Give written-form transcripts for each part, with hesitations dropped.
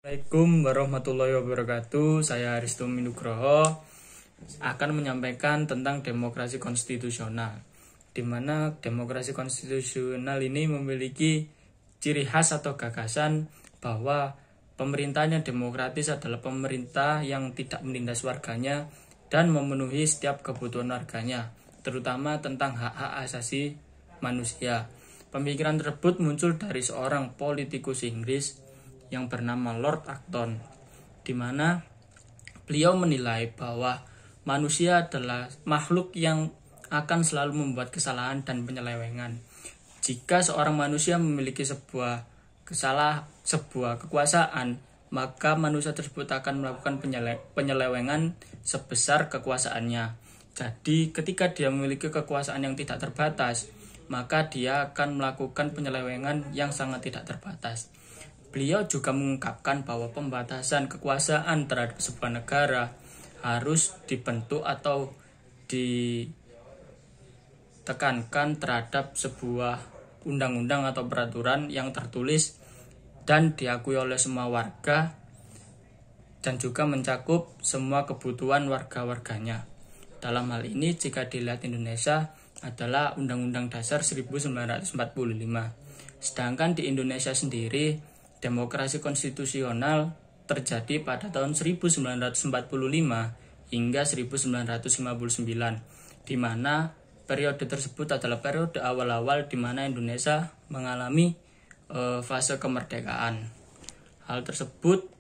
Assalamualaikum warahmatullahi wabarakatuh. Saya Aristo Minugroho akan menyampaikan tentang demokrasi konstitusional, di mana demokrasi konstitusional ini memiliki ciri khas atau gagasan bahwa pemerintahnya demokratis adalah pemerintah yang tidak menindas warganya dan memenuhi setiap kebutuhan warganya, terutama tentang hak-hak asasi manusia. Pemikiran tersebut muncul dari seorang politikus Inggris yang bernama Lord Acton, di mana beliau menilai bahwa manusia adalah makhluk yang akan selalu membuat kesalahan dan penyelewengan. Jika seorang manusia memiliki sebuah kekuasaan, maka manusia tersebut akan melakukan penyelewengan sebesar kekuasaannya. Jadi ketika dia memiliki kekuasaan yang tidak terbatas, maka dia akan melakukan penyelewengan yang sangat tidak terbatas. Beliau juga mengungkapkan bahwa pembatasan kekuasaan terhadap sebuah negara harus dibentuk atau ditekankan terhadap sebuah undang-undang atau peraturan yang tertulis dan diakui oleh semua warga dan juga mencakup semua kebutuhan warga-warganya. Dalam hal ini jika dilihat Indonesia adalah Undang-Undang Dasar 1945. Sedangkan di Indonesia sendiri demokrasi konstitusional terjadi pada tahun 1945 hingga 1959, di mana periode tersebut adalah periode awal-awal di mana Indonesia mengalami fase kemerdekaan. Hal tersebut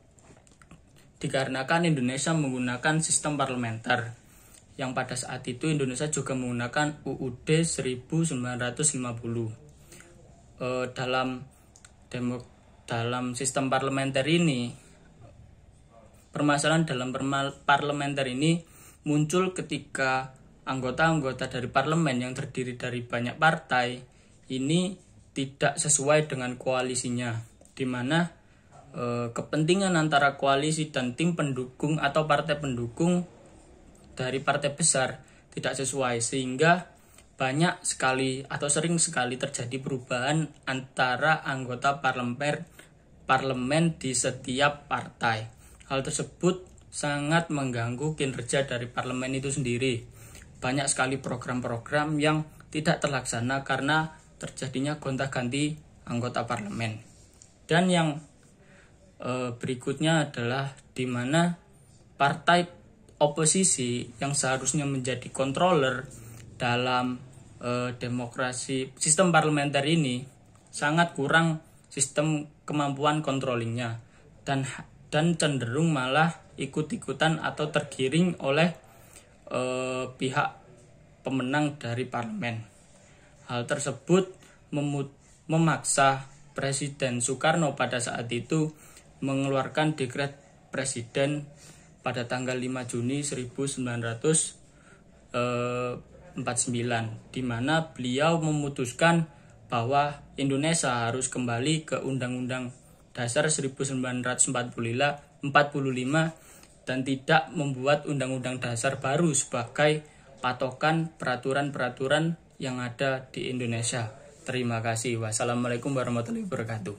dikarenakan Indonesia menggunakan sistem parlementer, yang pada saat itu Indonesia juga menggunakan UUD 1950. Dalam sistem parlementer ini, permasalahan dalam parlementer ini muncul ketika anggota-anggota dari parlemen yang terdiri dari banyak partai ini tidak sesuai dengan koalisinya, di mana kepentingan antara koalisi dan tim pendukung atau partai pendukung dari partai besar tidak sesuai, sehingga banyak sekali atau sering sekali terjadi perubahan antara anggota parlemen di setiap partai. Hal tersebut sangat mengganggu kinerja dari parlemen itu sendiri. Banyak sekali program-program yang tidak terlaksana karena terjadinya gonta-ganti anggota parlemen. Dan yang berikutnya adalah di mana partai oposisi yang seharusnya menjadi controller dalam demokrasi sistem parlementer ini sangat kurang sistem kemampuan controllingnya dan cenderung malah ikut-ikutan atau tergiring oleh pihak pemenang dari parlemen. Hal tersebut memaksa Presiden Soekarno pada saat itu mengeluarkan dekret presiden pada tanggal 5 Juni 1949, di mana beliau memutuskan bahwa Indonesia harus kembali ke Undang-Undang Dasar 1945 dan tidak membuat Undang-Undang Dasar baru sebagai patokan peraturan-peraturan yang ada di Indonesia. Terima kasih. Wassalamualaikum warahmatullahi wabarakatuh.